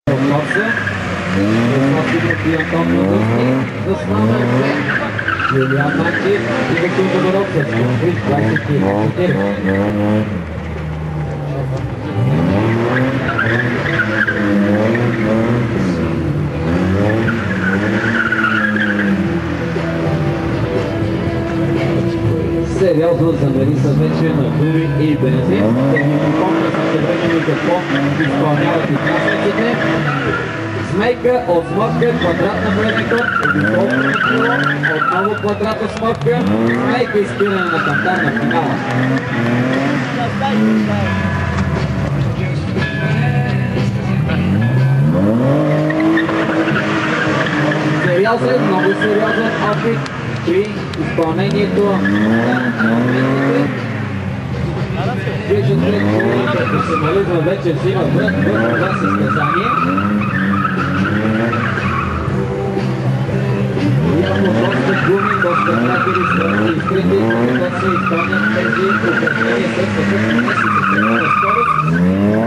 С номер 2 Юлиан Манчев и Виктор Тодоров с 24. Сериозно замери са вече на гуми и бензин. Да ви припомня същевременно какво изпълняват и участниците. Смейка от смътка, квадратна предникът, обиколно крило, отново квадратна смътка, смейка и спиране на кантар на финала. Сериозен, много сериозен опит при изпълнението на елементите. Виждате, че професионализма вече взима връх в това състезание. Явно доста гуми, доста кракери са изкрити, когато се изпълнят тези упражнения с съответно скорост.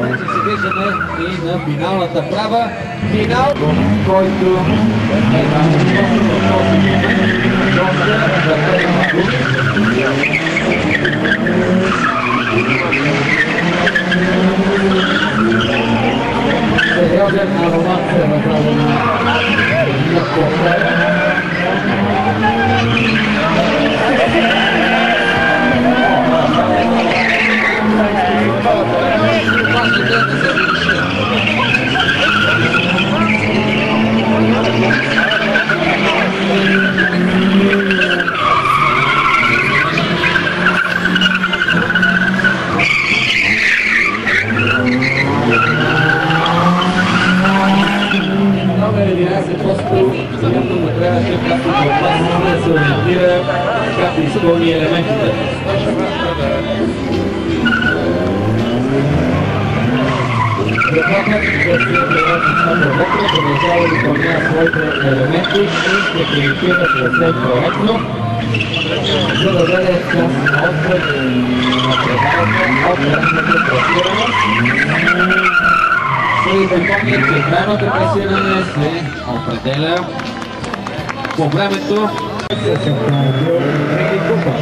Вече се виждаме и на финалната права. Финал, който е важно в този момент. Доста въртена гуми. Сериозен аромат се възражда на кофе. Да се ориентира как да изпълни елементите. Графакът продължава да изпълнява своите елементи и ще приоритира съвсем коректно, за да бъде част от предаването от временното пресиране. Ще ви припомня, че временното пресиране се определя по времето с автомобил Мини Купър.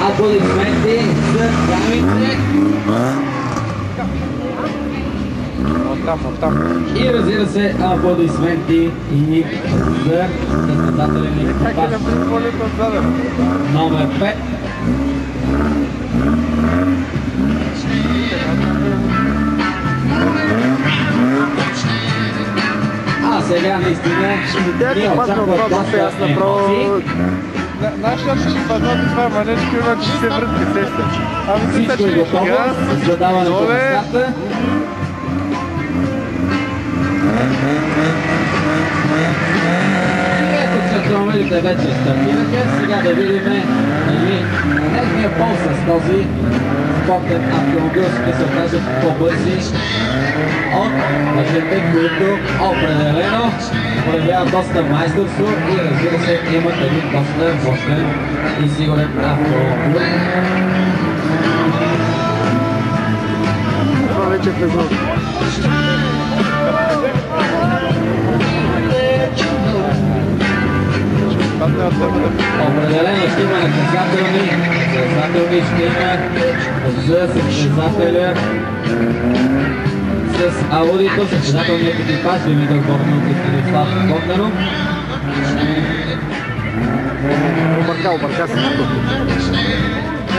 Аплодисменти за дамите. И разбира се, аплодисменти и за състезателен екипаж. Номер 5. Сега наистина ни очакват доста емоции. Нашият ще паднат това манечко, иначе ще се врътки сеща. Всичко е готово с задаването на старта. Ето, че автомобилите вече стартираха. Сега да видим дали техния пол с този спортен автомобил ще се окажат по-бързи от мъжете, които определено проявяват доста майсторство и разбира се имат един доста мощен и сигурен автомобил. Това вече е влезнал. Определено ще има наказателни ще има за състезателя с аудито, състезателният екипаж Димитър Богданов и Станислав Богданов. Обърка се тук.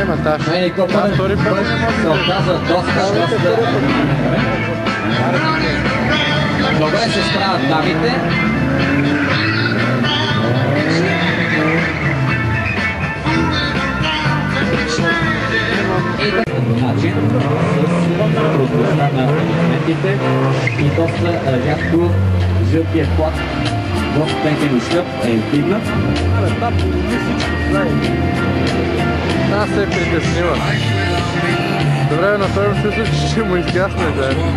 Ема таш. Мени Копър се оказа доста. Добре се справят дамите. И по начин с прозрачността на елементите и доста рядко жълтият плат в техен шляп е издигнат. Аз се притеснила. Добре, на първо се случи, че ще му изгасне заедно.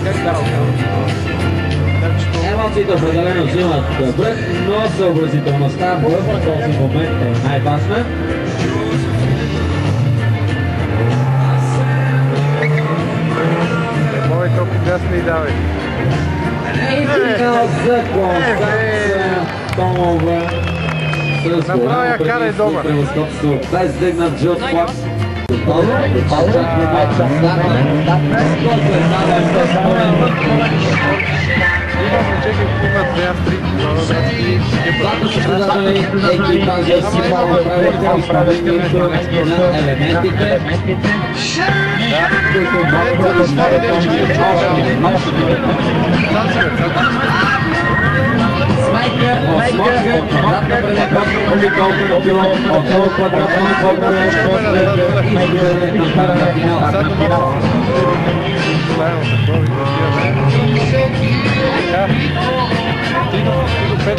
Как карал? Емоциите определено взимат връх, но съобразителността в този момент е най-важна. Мой толкова газ не давай. И финал за Констанца Томова с голямо предимство превъзходство. Без дигнат жълт флаг. Очаква матча старта. Който е даден с Имат 2 австрийски. Двата състезатели екипажа си правят изпълнението на елементите, които могат да ставят Смайка, осморка, квадратна предекотна обиколка на пилот, отново квадратна обиколка и избиране на пара на финала.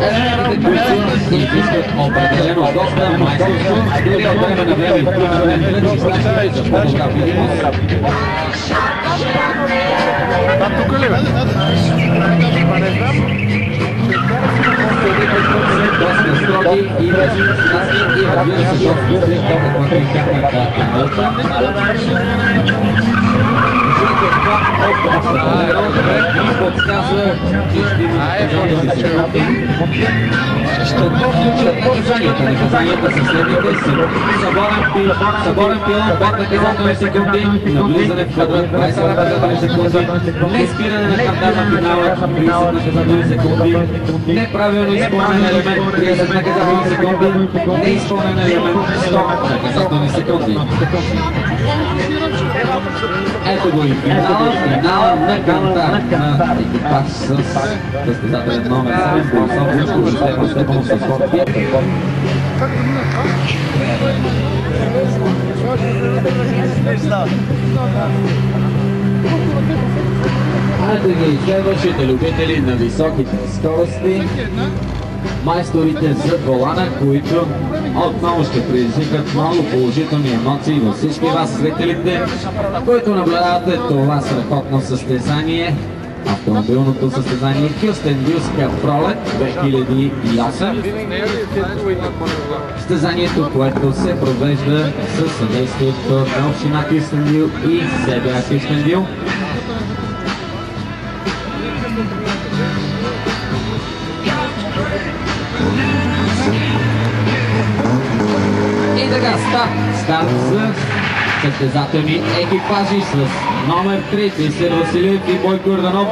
Елементите, които изискват определено доста майсторство, дори от време на време включване на електростанции за по-добра видимост. А тук ли бе? Не знам. Доста строги и безпристрастни и разбира се доста бързи, каквато и тяхната наука. И подсказва, че ще има наказателни секунди. Ще включат наказанията. Наказанията са следните си. Съборен пилон, 5 наказателни секунди, навлизане в квадрат, 20 наказателни секунди, не спиране на кантар на финала, 30 наказателни секунди, неправилно изпълнен елемент, 30 наказателни секунди, неизпълнен елемент, 100 наказателни секунди. Ето го и финала на кантар на екипаж с състезателен номер 7, Борисов Вучков, Стефан Стефанов с ход 5. Ето ги следващите любители на високите скорости, майсторите за волана, които отново ще предизвикат много положителни емоции във всички вас, зрителите, които наблюдавате това страхотно състезание, автомобилното състезание Кюстендилска пролет 2008. Състезанието, което се провежда със съдействието на община Кюстендил и СБА Кюстендил. И така, старт за състезателни екипажи с номер 3 Бисер Василев и Бойко Йорданов,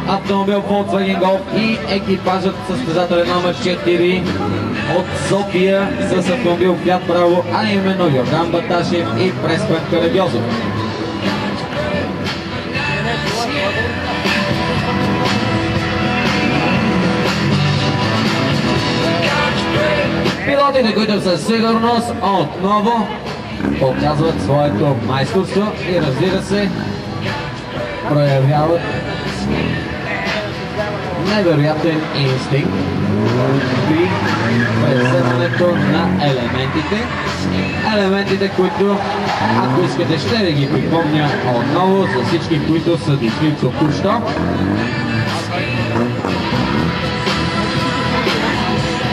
автомобил Volkswagen Golf и екипажът състезателен номер 4 от София с автомобил Fiat Bravo, а именно Йордан Баташев и Преспан Карагьозов. Пилотите, които със сигурност отново показват своето майсторство и разбира се проявяват невероятен инстинкт при пресетването на елементите. Елементите, които, ако искате, ще да ги припомня отново за всички, които са дошли току-що.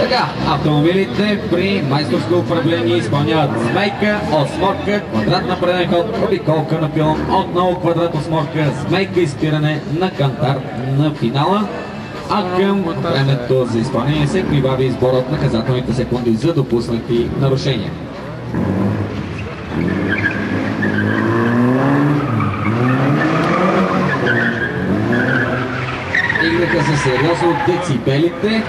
Така, автомобилите при майсторско управление изпълняват змейка, осморка, квадратна преден ход, обиколка на пилон, отново квадрат осморка, змейка и спиране на кантар на финала. А към времето за изпълнение се прибави избора от наказателните секунди за допуснати нарушения. Играха се сериозно децибелите.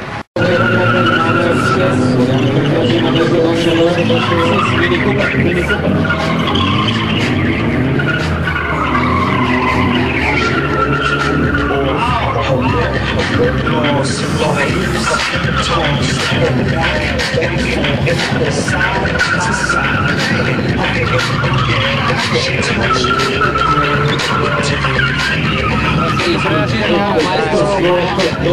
Изключително майсторство на